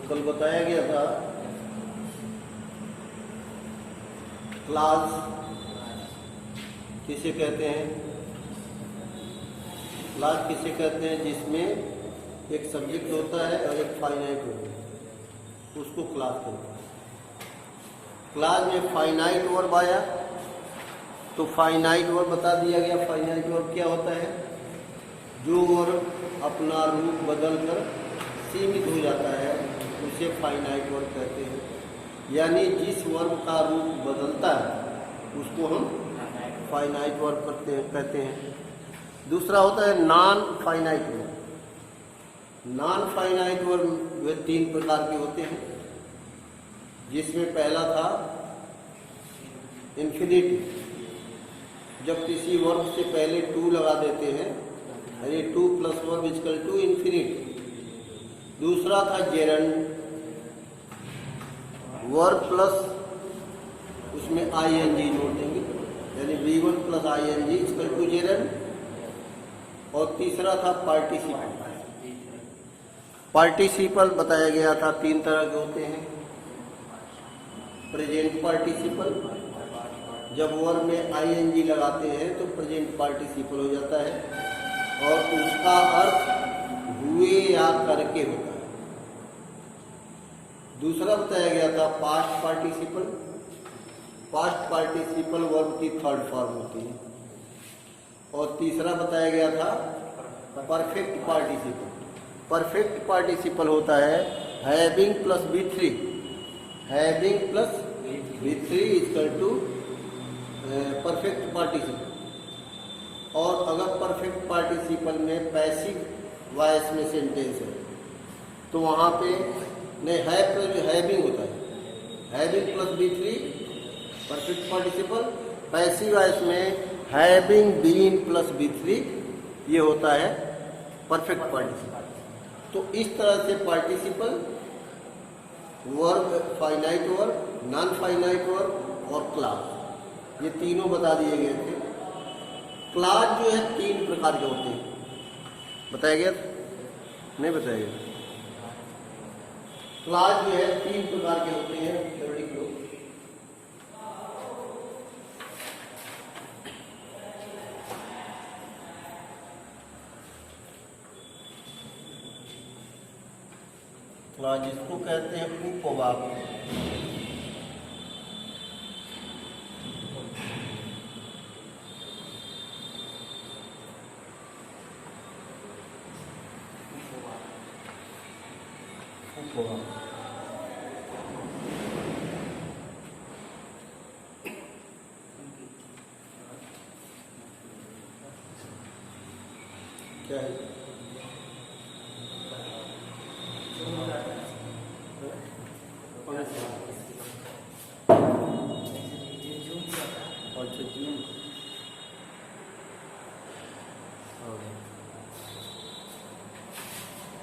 कल बताया गया था क्लास किसे कहते हैं, क्लास किसे कहते हैं जिसमें एक सब्जेक्ट होता है और एक फाइनाइट होता है, उसको क्लास कहते हैं। क्लास में फाइनाइट वर्ब आया तो फाइनाइट वर्ब बता दिया गया। फाइनाइट वर्ब क्या होता है? जो वर्ब अपना रूप बदल कर सीमित हो जाता है उसे फाइनाइट वर्ब कहते हैं। यानी जिस वर्ब का रूप बदलता है उसको हम फाइनाइट वर्ब कहते हैं। दूसरा होता है non finite verb. Non finite verb वे 3 प्रकार के होते हैं, जिसमें पहला था इन्फिनिटी। जब किसी वर्ब से पहले टू लगा देते हैं, यानी 2 + वर्ब = इन्फिनिटी। दूसरा था जेरंड, वर्ब प्लस उसमें ing जोड़ देंगे, यानी V1 + ing = जेरंड। और तीसरा था पार्टिसिपल। पार्टिसिपल बताया गया था 3 तरह के होते हैं। प्रेजेंट पार्टिसिपल, जब वर्ब में ing लगाते हैं तो प्रेजेंट पार्टिसिपल हो जाता है और उसका अर्थ हुए या करके होता है। दूसरा बताया गया था past participle. Past participle verb की 3rd फॉर्म होती है। और तीसरा बताया गया था परफेक्ट पार्टिसिपल। परफेक्ट पार्टिसिपल होता है having + V3। Having + V3 = perfect participle. और अगर परफेक्ट पार्टिसिपल में पैसिव वॉइस में सेंटेंस है तो वहाँ पे नहीं हैविंग होता है। Having + V3 perfect participle. Passive voice में हैविंग बीन + V3 ये होता है परफेक्ट पार्टिसिपल। तो इस तरह से participle, verb, finite verb, non finite verb और क्लास, ये तीनों बता दिए गए थे। क्लास जो है 3 प्रकार के होते हैं, बताया गया नहीं बताया गया? क्लास जो है 3 प्रकार के होते हैं। थ्योरेटिक लोग क्लास जिसको कहते हैं उपवाक्य। क्या है?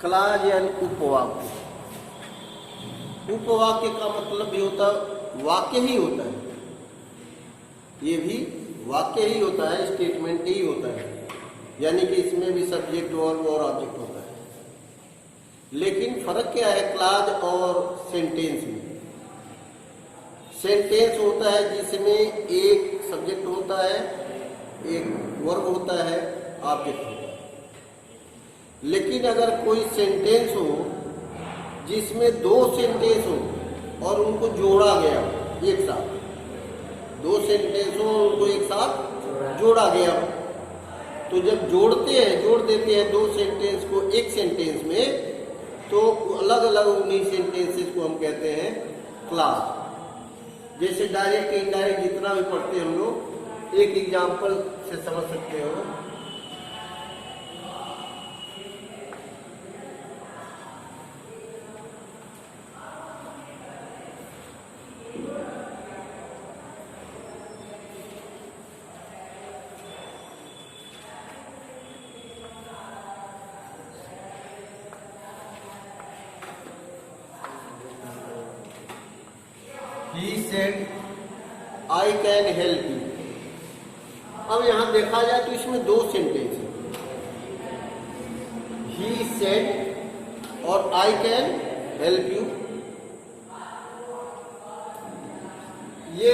क्लास यानी उपवाक्य। उपवाक्य का मतलब भी होता है वाक्य ही होता है, ये भी वाक्य ही होता है, स्टेटमेंट ही होता है। यानी कि इसमें भी सब्जेक्ट वर्ब और ऑब्जेक्ट होता है। लेकिन फर्क क्या है क्लास और सेंटेंस में? सेंटेंस होता है जिसमें एक सब्जेक्ट होता है, एक वर्ब होता है, ऑब्जेक्ट होता है। लेकिन अगर कोई सेंटेंस हो जिसमें 2 सेंटेंस हो और उनको जोड़ा गया एक साथ, 2 सेंटेंस हो उनको एक साथ जोड़ा गया, तो जब जोड़ देते हैं 2 सेंटेंस को एक सेंटेंस में, तो अलग अलग उन्हीं सेंटेंसेस को हम कहते हैं क्लास। जैसे डायरेक्ट इनडायरेक्ट जितना भी पढ़ते हैं हम लोग, एक एग्जाम्पल से समझ सकते हो। He said, I can help you। अब यहां देखा जाए तो इसमें 2 सेंटेंस है, he said और I can हेल्प यू, ये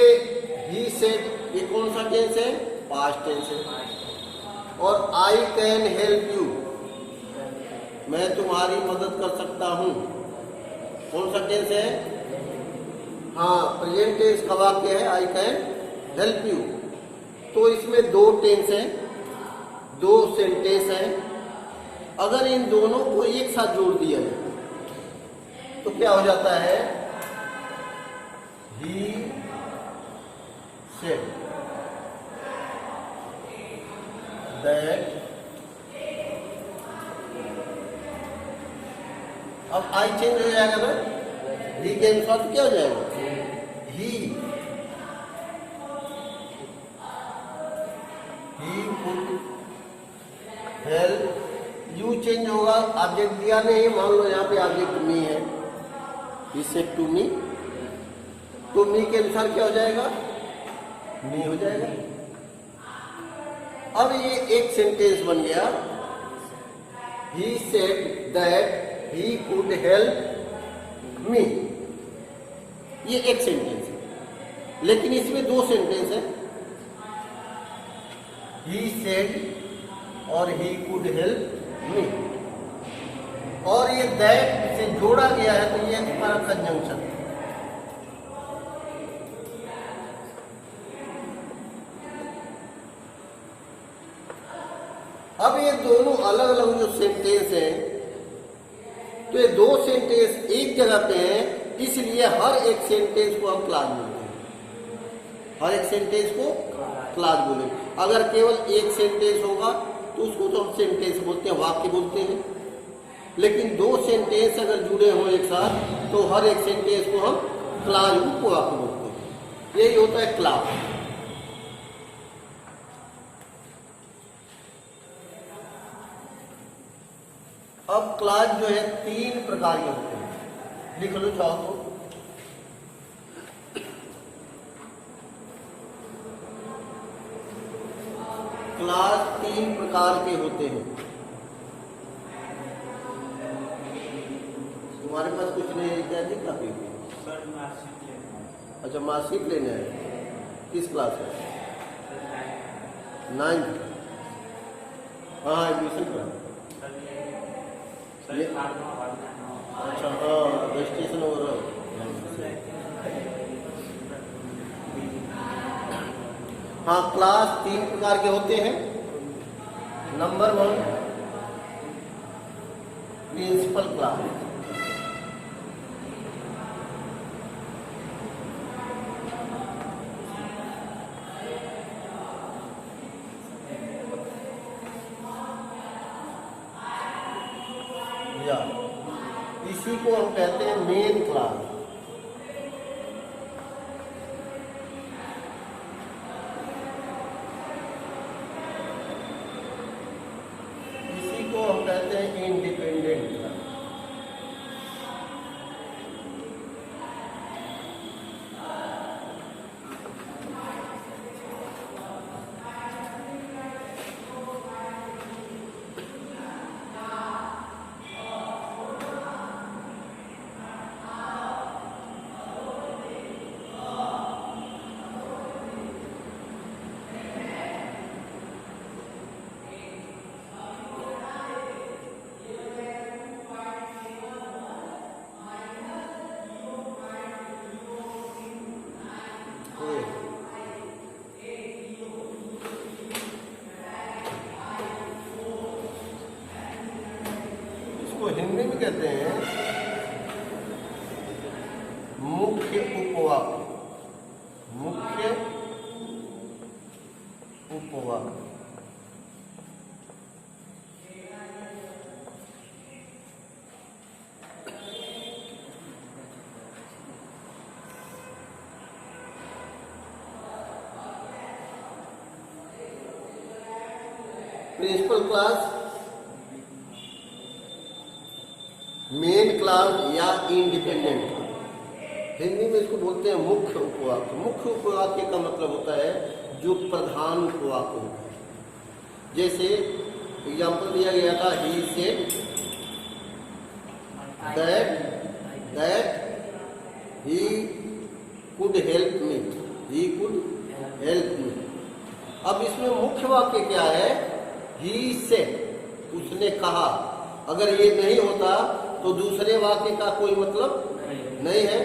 ही सेड, ये कौन सा टेंस है? पास्ट टेंस है। और आई कैन हेल्प यू, मैं तुम्हारी मदद कर सकता हूं, कौन सा टेंस है? हाँ, प्रेजेंट टेंस का वाक्य है आई कैन हेल्प यू। तो इसमें दो टेंस हैं, दो सेंटेंस हैं। अगर इन दोनों को एक साथ जोड़ दिया जाए तो क्या हो जाता है? ही सेड दैट, अब आई चेंज हो जाएगा ना, ही के अनुसार तो क्या हो जाएगा? He could help you change होगा, ऑब्जेक्ट दिया नहीं, मान लो यहाँ पे ऑब्जेक्ट मी है, इससे टू मी, तो मी के अनुसार क्या हो जाएगा? मी हो जाएगा। अब ये एक सेंटेंस बन गया, he said that he could help me, ये एक सेंटेंस है। लेकिन इसमें दो सेंटेंस है, ही सेड और ही कुड हेल्प मी, और ये दैट से जोड़ा गया है तो ये हमारा कंजंक्शन। अब ये दोनों अलग अलग जो सेंटेंस हैं, तो ये दो सेंटेंस एक जगह पे हैं, इसलिए हर एक सेंटेंस को हम क्लास बोलते हैं, हर एक सेंटेंस को क्लास बोले। अगर केवल एक सेंटेंस होगा तो उसको तो हम सेंटेंस बोलते हैं, वाक्य बोलते हैं। लेकिन दो सेंटेंस अगर जुड़े हों एक साथ तो हर एक सेंटेंस को हम क्लास को वाक्य बोलते हैं। यही होता है क्लास। अब क्लास जो है तीन प्रकार के होते हैं, लिख लो चाहो तो। क्लास तीन प्रकार के होते हैं। तुम्हारे पास कुछ नहीं है क्या? जी काफी। अच्छा, मार्कशीट लेना है, किस क्लास है? 9th। हाँ, एडमिशन करा। अच्छा, हाँ, रजिस्ट्रेशन हो रहा है। हाँ, क्लास तीन प्रकार के होते हैं। Number 1, principal clause. या इसी को हम कहते हैं मेन क्लास। हम कहते हैं इंडिपेंडेंट क्लास। हिंदी में कहते हैं मुख्य उपवाक्य। मुख्य उपवाक्य। प्रिंसिपल क्लास, मेन क्लास या इंडिपेंडेंट क्लास। हिंदी में इसको बोलते हैं मुख्य उपवाक्य। मुख्य उपवाक्य का मतलब होता है जो प्रधान उपवाक्य होता है। जैसे एग्जाम्पल दिया गया था, he said that that he could help me, he could help me. अब इसमें मुख्य वाक्य क्या है? ही सेड, उसने कहा। अगर ये नहीं होता तो दूसरे वाक्य का कोई मतलब नहीं है।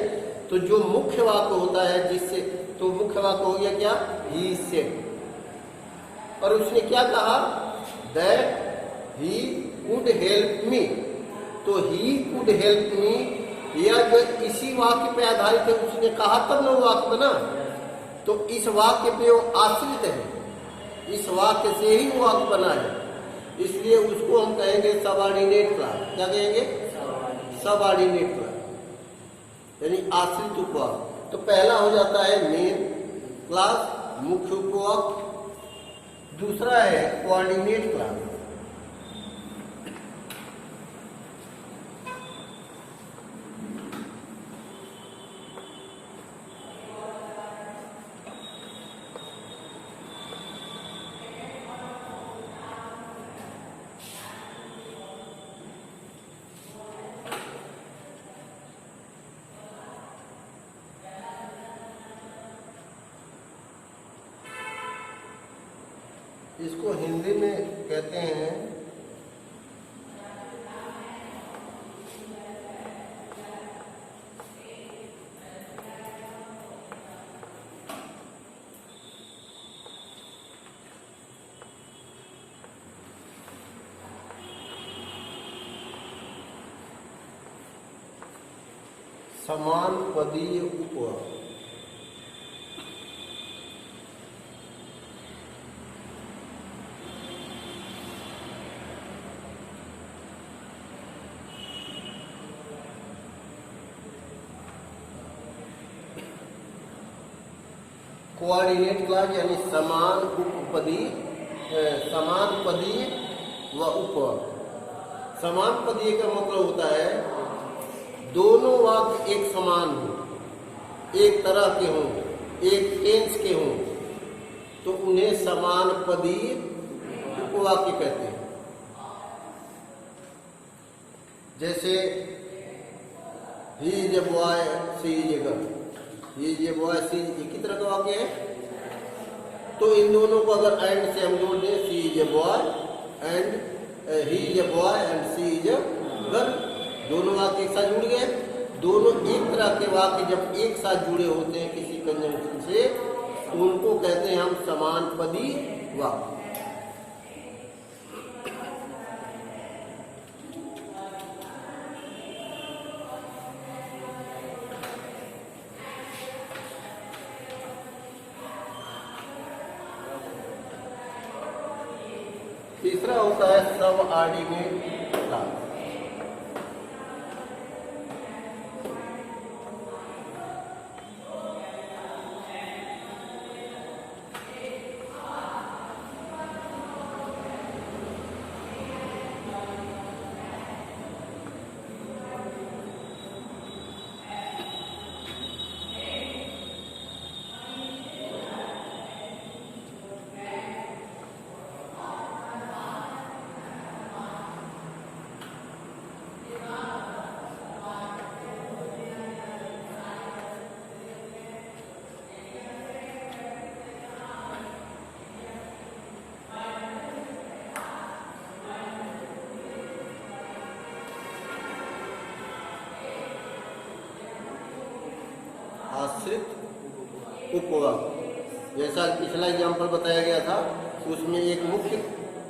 तो जो मुख्य वाक्य होता है जिससे, तो मुख्य वाक्य हो गया क्या? He said. और उसने क्या कहा? That he could help me. तो ही कुड हेल्प मी, या जो इसी वाक्य पे आधारित है, उसने कहा तब ना वो वाक्य बना। तो इस वाक्य पे वो आश्रित है, इस वाक्य से ही वो वाक्य बना है, इसलिए उसको हम कहेंगे सबऑर्डिनेट क्लॉज। क्या कहेंगे? सबऑर्डिनेट क्लॉज, यानी आश्रित उपवाक्य। तो पहला हो जाता है मेन क्लॉज, मुख्य उपवाक्य। दूसरा है कोऑर्डिनेट क्लॉज। इसको हिंदी में कहते हैं समान पदीय उपवाक्य। कोऑर्डिनेट क्लॉज यानी समान उपपदी, समान पदीय व उपवाक्य। समान पदीय का मतलब होता है दोनों वाक्य एक समान हो, एक तरह के हों, एक टेंस के हों, तो उन्हें समान पदीय उपवाक्य कहते हैं। जैसे he is a boy, she is a girl. ये बॉय सी एक ही तरह का वाक्य है। तो इन दोनों को अगर एंड से हम जोड़ दें, she is a boy and he is a boy and she is a girl, दोनों वाक्य एक साथ जुड़ गए। दोनों एक तरह के वाक्य जब एक साथ जुड़े होते हैं किसी कंजंक्शन से, तो उनको कहते हैं हम समान पदी वाक्य। तीसरा होता है सबऑर्डिनेट क्लॉज। आश्रित उपवाक्य, जैसा पिछला एग्जाम्पल बताया गया था, उसमें एक मुख्य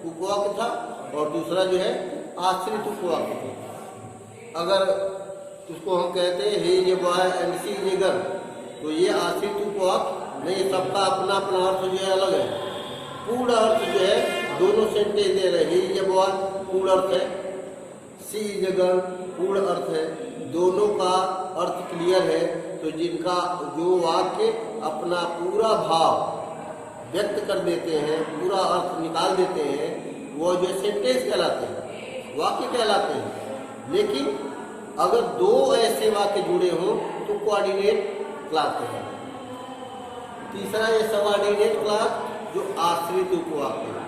उपवाक्य था और दूसरा जो है आश्रित उपवाक्य था। अगर उसको हम कहते हैं he is a boy and she is a girl, तो ये आश्रित उपवाक्य नहीं, सबका अपना अपना अर्थ जो है अलग है। पूर्ण अर्थ जो है दोनों सेंटेंस दे रहे, ही इज ए बॉय पूर्ण अर्थ है, सी इज ए गर्ल पूर्ण अर्थ है, दोनों का अर्थ क्लियर है। तो जिनका जो वाक्य अपना पूरा भाव व्यक्त कर देते हैं, पूरा अर्थ निकाल देते हैं, वो जो सेंटेंस कहलाते हैं, वाक्य कहलाते हैं। लेकिन अगर दो ऐसे वाक्य जुड़े हों तो कोऑर्डिनेट क्लॉज कहलाते हैं। तीसरा ये सबऑर्डिनेट क्लॉज जो आश्रित उपवाक्य है,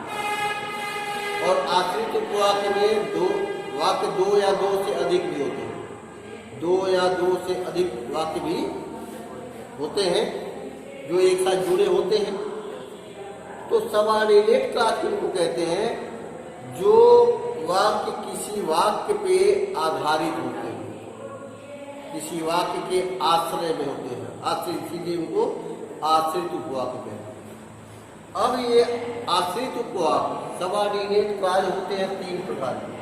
और आश्रित उपवाक्य में दो वाक्य दो या दो से अधिक भी होते हैं, दो या या दो से अधिक वाक्य भी होते हैं जो एक साथ जुड़े होते हैं। तो सबऑर्डिनेट क्लॉज किनको कहते हैं? जो वाक्य किसी वाक्य पे आधारित होते हैं, किसी वाक्य के आश्रय में होते हैं, आश्रित, इसीलिए उनको आश्रित उपवाक्य कहते हैं। अब ये आश्रित उपवाक्य सबऑर्डिनेट क्लॉज होते हैं 3 प्रकार के।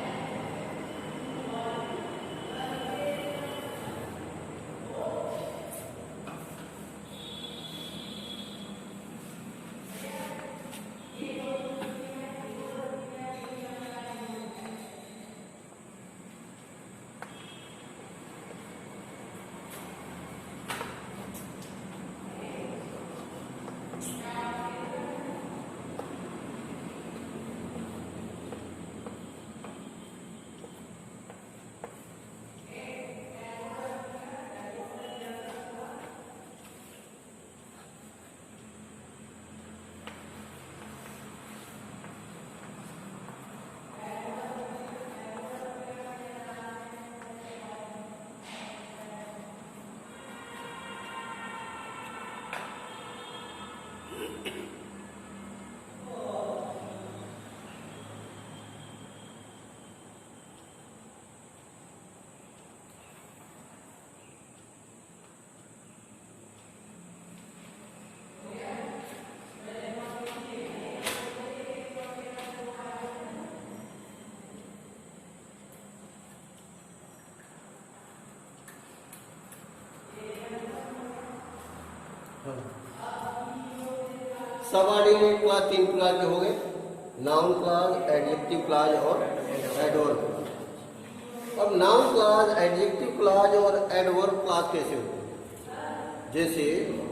सबऑर्डिनेट क्लॉज 3 प्रकार के हो गए, नाउन क्लॉज, एडजेक्टिव क्लॉज और एडवर्ब क्लॉज। अब नाउन क्लॉज, एडजेक्टिव क्लॉज और एडवर्ब क्लॉज कैसे होते हैं? जैसे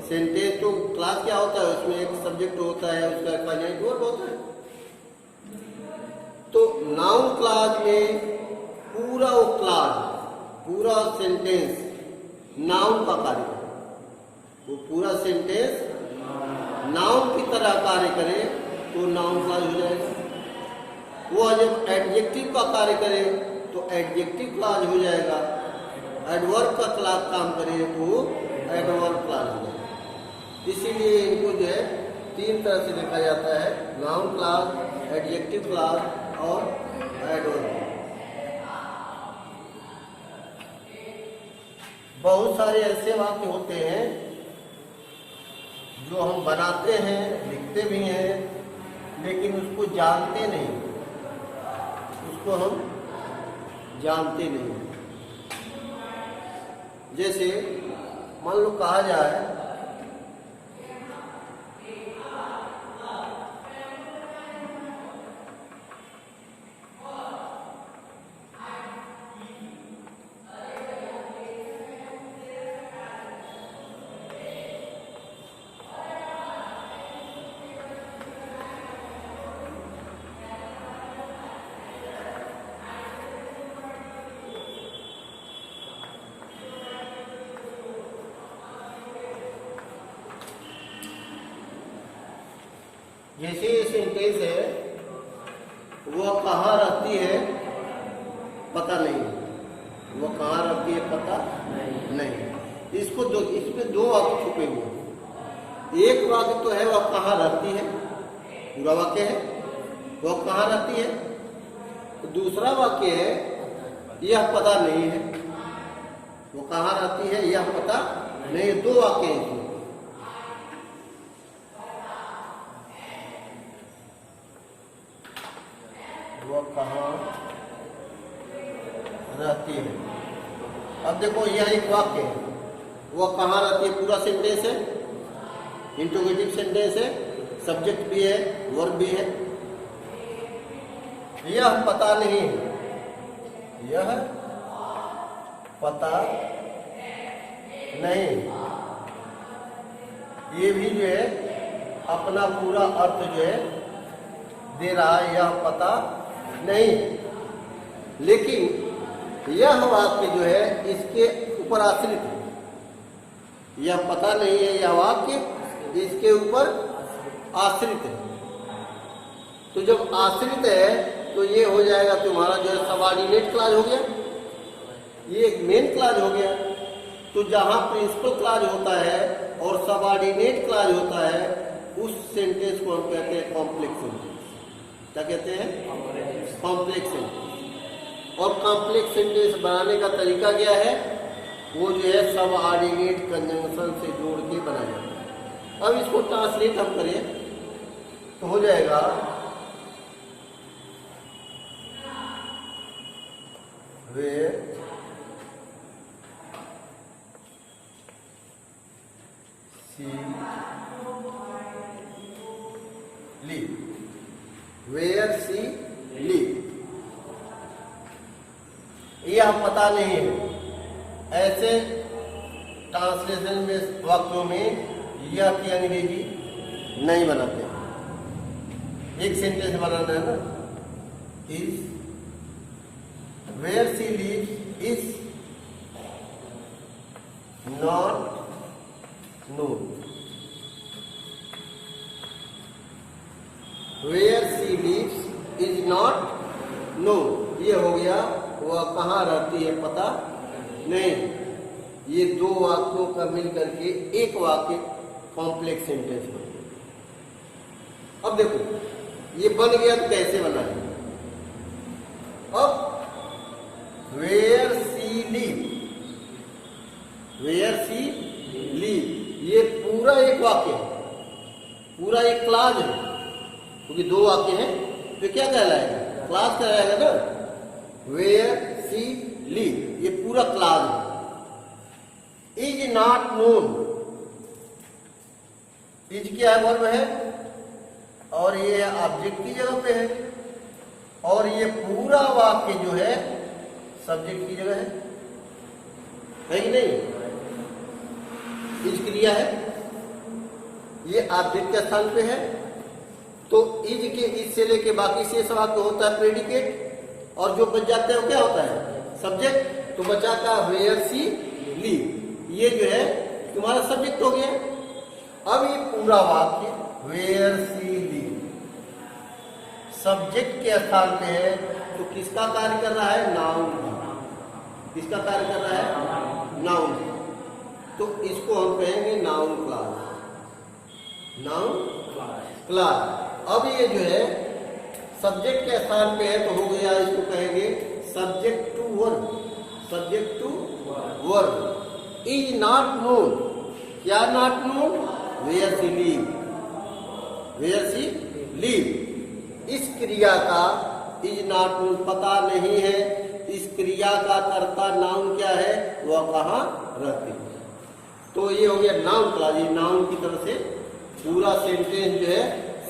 सेंटेंस तो क्लॉज क्या होता है? उसमें एक सब्जेक्ट होता है, उसका एक फाइनाइट वर्ब होता है। तो नाउन क्लॉज में पूरा वो क्लॉज, पूरा सेंटेंस नाउन का कार्य करे, वो पूरा सेंटेंस नाउन की तरह कार्य करे तो नाउन क्लॉज हो जाएगा। वो जब एडजेक्टिव का कार्य करे तो एडजेक्टिव क्लॉज हो जाएगा। एडवर्ब का क्लॉज काम करे तो एडवर्ब क्लॉज हो जाएगा। इसीलिए इनको जो है 3 तरह से देखा जाता है, नाउन क्लॉज, एडजेक्टिव क्लॉज और एडवर्ब। बहुत सारे ऐसे वाक्य होते हैं जो हम बनाते हैं, लिखते भी हैं, लेकिन उसको जानते नहीं, उसको हम जानते नहीं। जैसे मान लो कहा जाए जैसे ये सेंटेंस है, वो कहाँ रहती है पता नहीं, वो कहाँ रहती है पता नहीं। इसको इसमें 2 वाक्य छुपे हुए। एक वाक्य तो है वह कहाँ रहती है, पूरा वाक्य है वह कहाँ रहती है। तो दूसरा वाक्य है यह पता नहीं है, वो कहाँ रहती है यह पता नहीं। 2 वाक्य हैं इसमें। वो कहाँ रहती है। अब देखो यह एक वाक्य है, वो कहाँ रहती है पूरा सेंटेंस है, इंट्रोगेटिव सेंटेंस है, सब्जेक्ट भी है, वर्ब भी है। यह पता नहीं है, यह पता नहीं, ये भी जो है अपना पूरा अर्थ जो है दे रहा है, यह पता नहीं। लेकिन यह वाक्य जो है इसके ऊपर आश्रित है। यह पता नहीं है, यह वाक्य इसके ऊपर आश्रित है। तो जब आश्रित है तो ये हो जाएगा तुम्हारा जो है सबऑर्डिनेट क्लॉज हो गया, ये एक मेन क्लॉज हो गया। तो जहां प्रिंसिपल क्लॉज होता है और सबऑर्डिनेट क्लॉज होता है उस सेंटेंस को हम कहते हैं कॉम्प्लेक्स सेंटेंस। क्या कहते हैं? Complex sentence. और कॉम्प्लेक्स सेंटेंस बनाने का तरीका क्या है? वो जो है सबऑर्डिनेट कंजंक्शन से जोड़ के बनाया जाता है। अब इसको ट्रांसलेट हम करें तो हो जाएगा where she live, where she live। ये हम पता नहीं है, ऐसे ट्रांसलेशन में वाक्यों में यह की अंग्रेजी नहीं बनाते। एक सेंटेंस बनाना है ना, is where she lives is not known, where she lives is not known। ये हो गया वह कहाँ रहती है पता नहीं। ये दो वाक्यों का मिल करके एक वाक्य कॉम्प्लेक्स सेंटेंस बन गया। अब देखो ये बन गया तो कैसे बना है? अब where she live, where she live, ये पूरा एक वाक्य है, पूरा एक क्लॉज है, क्योंकि दो वाक्य हैं तो क्या कहलाएगा? क्लॉज कहलाएगा ना। where she live ये पूरा क्लॉज है। is not known, is क्या वर्ब है और ये ऑब्जेक्ट की जगह पे है, और ये पूरा वाक्य जो है सब्जेक्ट की जगह है कि नहीं? इज क्रिया है, ये ऑब्जेक्ट के स्थान पे है, तो इज के इज से लेके बाकी शेष वाक्य होता है प्रेडिकेट, और जो बच जाता है वो क्या होता है? सब्जेक्ट। तो बचा का वेयर सी लीव, ये जो है तुम्हारा सब्जेक्ट हो गया। अब ये पूरा वाक्य वेयर सी लीव सब्जेक्ट के स्थान पे है, तो किसका कार्य कर रहा है? नाउन। किसका कार्य कर रहा है? नाउन। तो इसको हम कहेंगे नाउन क्लॉज, नाउन क्लॉज। अब ये जो है सब्जेक्ट के स्थान पे है तो हो गया, इसको कहेंगे subject to verb, subject to verb. Is not known, क्या not known? Where she live, where she live. इस क्रिया का इज नॉट नोन पता नहीं है। इस क्रिया का कर्ता नाउन क्या है? वह कहाँ रहती है। तो ये हो गया नाउन क्लॉज। नाउन की तरफ से पूरा सेंटेंस जो है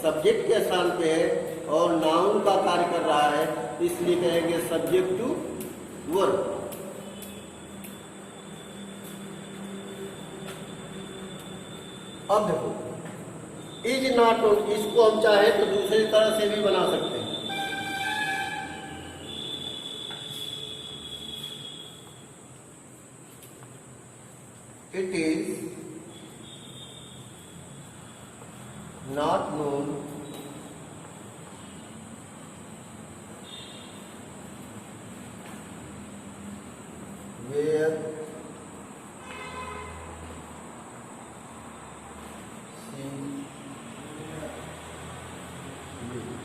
सब्जेक्ट के स्थान पे है और नाउन का कार्य कर रहा है, इसलिए कहेंगे सब्जेक्ट टू वर्ब। अब देखो इज नॉट नोन, इसको हम चाहे तो दूसरी तरह से भी बना सकते हैं। It is not known where she lives.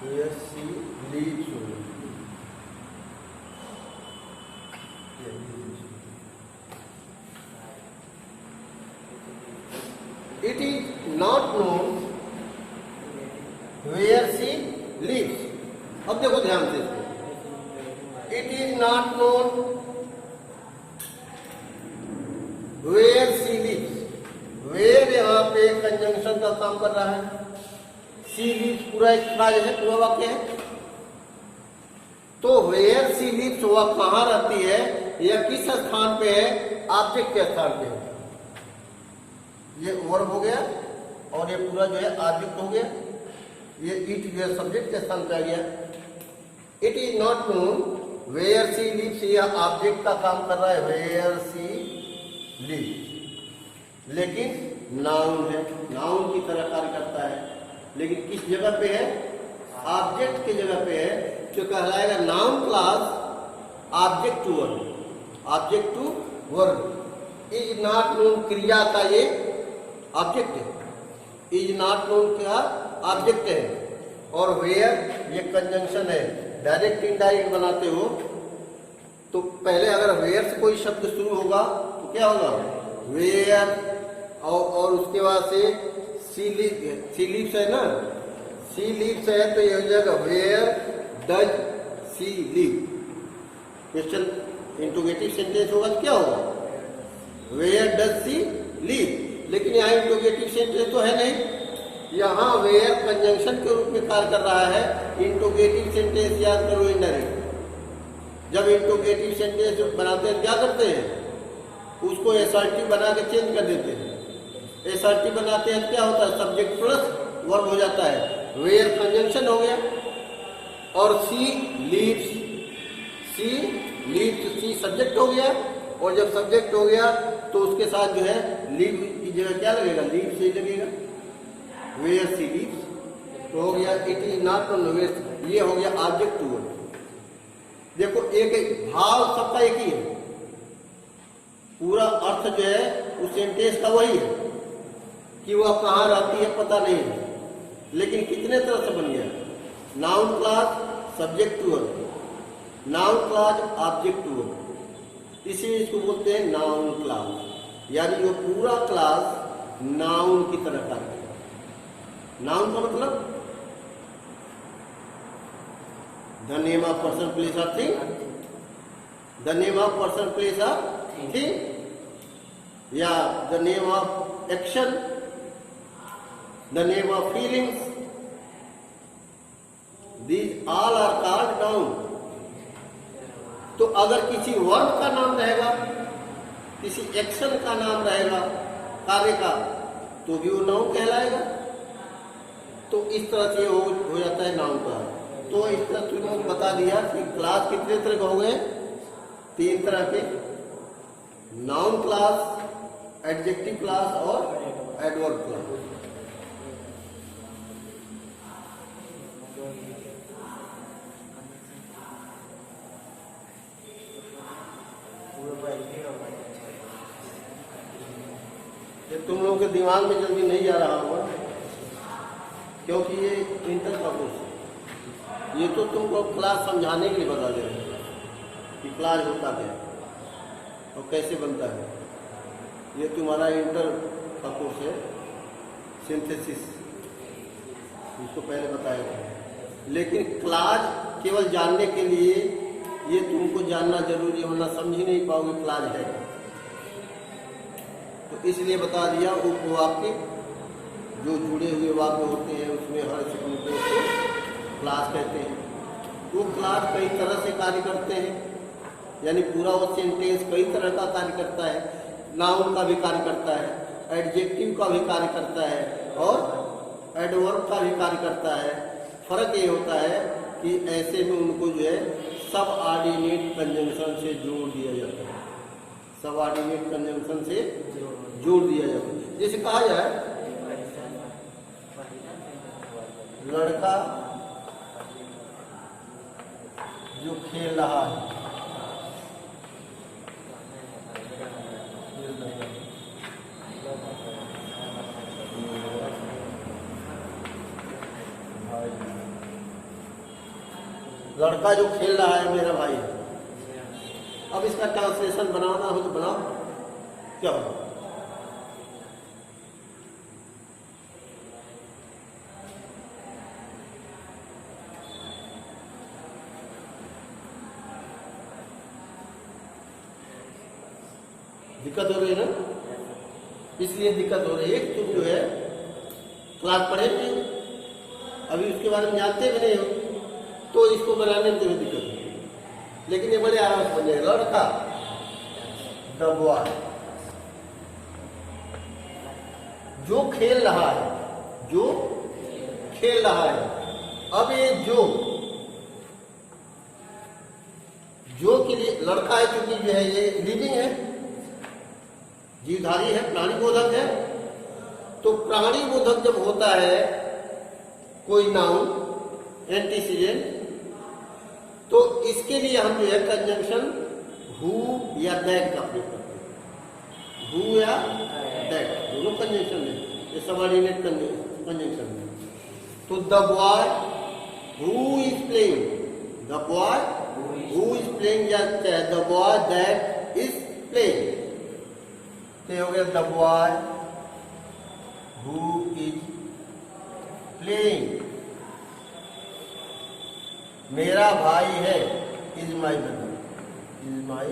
Where she lives. It is not known where she lives। अब देखो ध्यान से, it is not known where she lives. Where यहाँ पे कंजंक्शन का काम कर रहा है, सी लिव्स पूरा एक फ्राज है, पूरा वाक्य है। तो वेयर सी लिव्स वह कहाँ रहती है, यह किस स्थान पे है? ऑब्जेक्ट के स्थान पे है। ये वर्ब हो गया और ये पूरा जो है ऑब्जेक्ट हो गया। ये इट जो है सब्जेक्ट के स्थान पे आ गया। It is not known where she lives, यह ऑब्जेक्ट का काम कर रहा है, वेयर सी लिव्स, लेकिन नाउन है, नाउन की तरह कार्य करता है, लेकिन किस जगह पे है? ऑब्जेक्ट की जगह पे है। जो कहलाएगा noun clause object to verb. Object to verb is not known क्रिया का ये ऑब्जेक्ट है, इज नॉट नोन का ऑब्जेक्ट है। और वेयर ये कंजंक्शन है, डायरेक्ट इनडायरेक्ट बनाते हो तो पहले अगर वेयर से कोई शब्द शुरू होगा तो क्या होगा वेयर, और उसके बाद से सी लीव्स है ना, सी लीव्स है तो ये हो जाएगा where does she live. Question interrogative sentence होगा तो क्या होगा वेयर डज सी लीव। लेकिन यहाँ इंटरोगेटिव सेंटेंस तो है नहीं, यहाँ वेयर कंजंक्शन के रूप में कार्य कर रहा है। इंटरोगेटिव सेंटेंस याद करो इनडायरेक्ट, जब इंटरोगेटिव सेंटेंस बनाते हैं क्या करते हैं उसको एसर्टिव बना के चेंज कर देते हैं। एसर्टिव बनाते हैं क्या होता है सब्जेक्ट प्लस वर्ब हो जाता है, वेयर कंजंक्शन हो गया। और सी लीव्स, सी लीव्स सी सब्जेक्ट हो गया, और जब सब्जेक्ट हो गया तो उसके साथ जो है लीव की जगह क्या लगेगा लीव से लगेगा, वेयर सी लीव्स तो हो गया it is not known where, ये हो गया ऑब्जेक्ट टू वर्ब। देखो एक भाव सबका एक ही है, पूरा अर्थ जो है उस सेंटेंस का वही है कि वह कहाँ रहती है पता नहीं है, लेकिन कितने तरह से बन गया noun clause subject to verb, noun clause object to verb, इसीलिए इसको बोलते हैं नाउन क्लास। यानी वो पूरा क्लास नाउन की तरह का है। नाउन का मतलब the name of person place or thing, the name of person place or thing, या the name of action, the name of feelings, these all are called noun. तो अगर किसी वर्ब का नाम रहेगा, किसी एक्शन का नाम रहेगा कार्य का, तो भी वो नाउन कहलाएगा। तो इस तरह से हो जाता है नाउन का। तो इस तरह तुमने बता दिया कि क्लास कितने तरह के हो गए, 3 तरह के, नाउन क्लास, एडजेक्टिव क्लास और एडवर्ब क्लास। ये तुम लोगों के दिमाग में जल्दी नहीं जा रहा होगा क्योंकि ये इंटर का कोर्स है। ये तो तुमको क्लास समझाने के लिए बता दे रहे हैं कि क्लास होता क्या और कैसे बनता है। ये तुम्हारा इंटर का कोर्स है, सिंथेसिस, इसको पहले बताया गया। लेकिन क्लास केवल जानने के लिए ये तुमको जानना जरूरी है, वरना समझ ही नहीं पाओगे क्लास है। तो इसलिए बता दिया वो आपके जो जुड़े हुए वाक्य होते हैं उसमें हर शब्द को क्लास कहते हैं। वो क्लास कई तरह से कार्य करते हैं, यानी पूरा वो सेंटेंस कई तरह का कार्य करता है। नाउन का भी कार्य करता है, एडजेक्टिव का भी कार्य करता है और एडवर्ब का भी कार्य करता है। फर्क ये होता है कि ऐसे में उनको जो है सब ऑर्डिनेट कंजंक्शन से जोड़ दिया जाता है, सब ऑर्डिनेट कंजंक्शन से जोड़ दिया जाता है। जैसे कहा जाए लड़का जो खेल रहा है, लड़का जो खेल रहा है मेरा भाई। अब इसका ट्रांसलेशन बनाना हो तो बनाओ, क्या हो? दिक्कत हो रही है ना, इसलिए दिक्कत हो रही है। तुम जो है क्लास पढ़े नहीं, अभी उसके बारे में जानते भी नहीं हो, तो इसको बनाने में तुम्हें दिक्कत है। लेकिन ये बड़े आराम से बन जाएगा। लड़का द बॉय जो खेल रहा है, जो खेल रहा है। अब ये जो के लिए लड़का है, क्योंकि जो है ये लिविंग है, जीवधारी है, प्राणी बोधक है। तो प्राणी बोधक जब होता है कोई नाउन एंटीसीडेंट, तो इसके लिए हम जो है कंजंक्शन हु या दैट का प्रयोग करते हैं। हु या दैट दोनों कंजंक्शन है, ये सबऑर्डिनेट कंजंक्शन है। तो the boy who is playing, the boy who is playing या the boy that is playing, तो हो गया the boy who is playing. मेरा भाई है, is my brother, is my,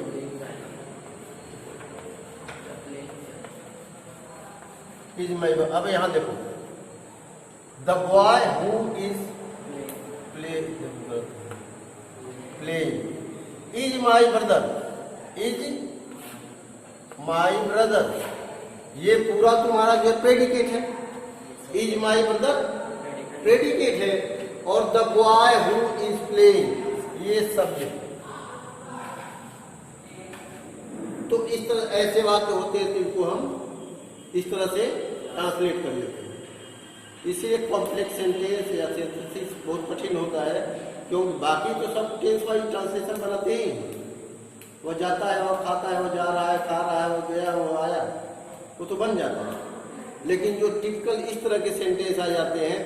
is my. अब यहां देखो, the boy who is playing is my brother, is my brother, ये पूरा तुम्हारा जो प्रेडिकेट है। इज माई ब्रदर प्रेडिकेट है और the boy who is playing ये सब्जेक्ट। तो इस तरह ऐसे वाक्य होते हैं, इनको हम इस तरह से ट्रांसलेट कर लेते हैं। इसलिए कॉम्प्लेक्स सेंटेंस या सिंथेसिस बहुत कठिन होता है, क्योंकि बाकी तो सब टेंस वाइज ट्रांसलेशन बनाते ही। वो जाता है, वो खाता है, वो जा रहा है, खा रहा है, वो गया, वो आया, वो तो बन जाता है। लेकिन जो टिपिकल इस तरह के सेंटेंस आ जाते हैं,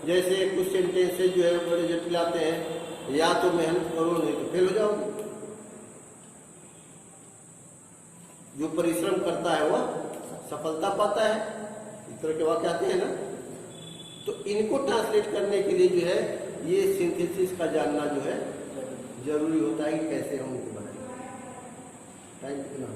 जैसे कुछ सेंटेंसेस जो है बड़े जटिल आते हैं, या तो मेहनत करो नहीं तो फेल हो जाओगे। जो परिश्रम करता है वह सफलता पाता है, इस तरह के वाक्य आते हैं ना। तो इनको ट्रांसलेट करने के लिए जो है ये सिंथेसिस का जानना जो है जरूरी होता है कि कैसे हम उनको बनाएं। टाइम कितना